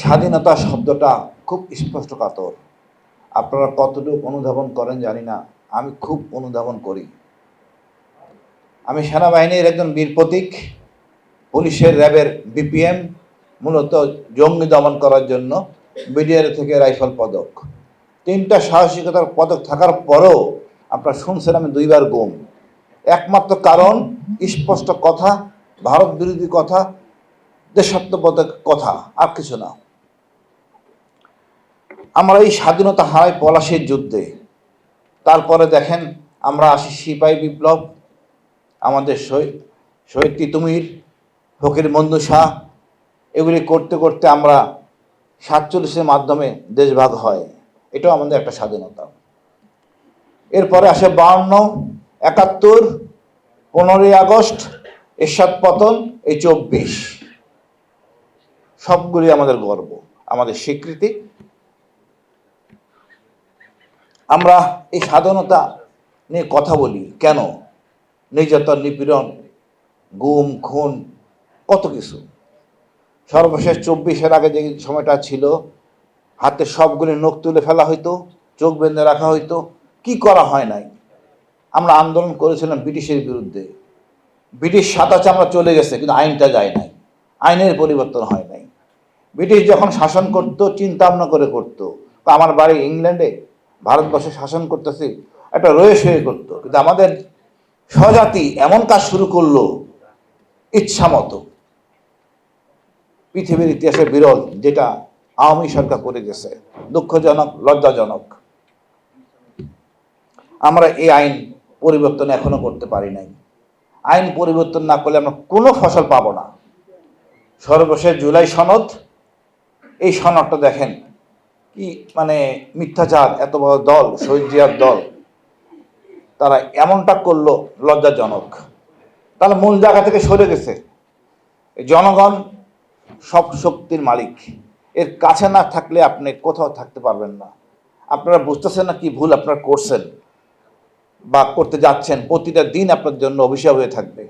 স্বাধীনতা শব্দটা খুব স্পষ্টকাতর। আপনারা কতটুকু অনুধাবন করেন জানি না, আমি খুব অনুধাবন করি। আমি সেনাবাহিনীর একজন বীর প্রতীক, পুলিশের র্যাবের বিপিএম, মূলত জঙ্গি দমন করার জন্য বিডিআর থেকে রাইফেল পদক, 3টা সাহসিকতার পদক থাকার পরও আপনারা শুনছেন আমি 2বার গুম। একমাত্র কারণ স্পষ্ট কথা, ভারত বিরোধী কথা, দেশাত্মবোধক কথা, আর কিছু না। আমরা এই স্বাধীনতা হারাই পলাশির যুদ্ধে। তারপরে দেখেন আমরা আসি সিপাহী বিপ্লব, আমাদের শহীদ তিতুমির, ফকির মন্দু শাহ, এগুলি করতে করতে আমরা 47-এর মাধ্যমে দেশভাগ হয়। এটাও আমাদের একটা স্বাধীনতা। এরপরে আসে 52, 71, 15ই আগস্ট, এরশাদ পতন, এই 24, সবগুলি আমাদের গর্ব, আমাদের স্বীকৃতি। আমরা এই স্বাধীনতা নিয়ে কথা বলি কেন? নির্যাতন, নিপীড়ন, গুম, খুন, কত কিছু। সর্বশেষ 24-এর আগে যে সময়টা ছিল, হাতে সবগুলি নখ তুলে ফেলা হইতো, চোখ বেঁধে রাখা হইতো, কি করা হয় নাই। আমরা আন্দোলন করেছিলাম ব্রিটিশের বিরুদ্ধে। ব্রিটিশ সাদা চামড়া চলে গেছে, কিন্তু আইনটা যায় নাই, আইনের পরিবর্তন হয় নাই। ব্রিটিশ যখন শাসন করতো চিন্তা ভাবনা করে করতো। আমার বাড়ি ইংল্যান্ডে, ভারতবর্ষে শাসন করতেছি, একটা রয়েস হয়ে করতো। কিন্তু আমাদের স্বজাতি এমন কাজ শুরু করলো ইচ্ছা মতো, পৃথিবীর ইতিহাসে বিরল, যেটা আওয়ামী সরকার করে গেছে। দুঃখজনক, লজ্জাজনক। আমরা এই আইন পরিবর্তন এখনো করতে পারি নাই। আইন পরিবর্তন না করলে আমরা কোনো ফসল পাবো না। সর্বশেষ জুলাই সনদ, এই সনদটা দেখেন কি মানে মিথ্যাচার। এত বড় দল, শহীদ জিয়ার দল, তারা এমনটা করলো, লজ্জাজনক। তারা মূল জায়গা থেকে সরে গেছে। জনগণ সব শক্তির মালিক, এর কাছে না থাকলে আপনি কোথাও থাকতে পারবেন না। আপনারা বুঝতেছেন না কি ভুল আপনারা করছেন বা করতে যাচ্ছেন। প্রতিটা দিন আপনার জন্য অভিশাপ হয়ে থাকবে।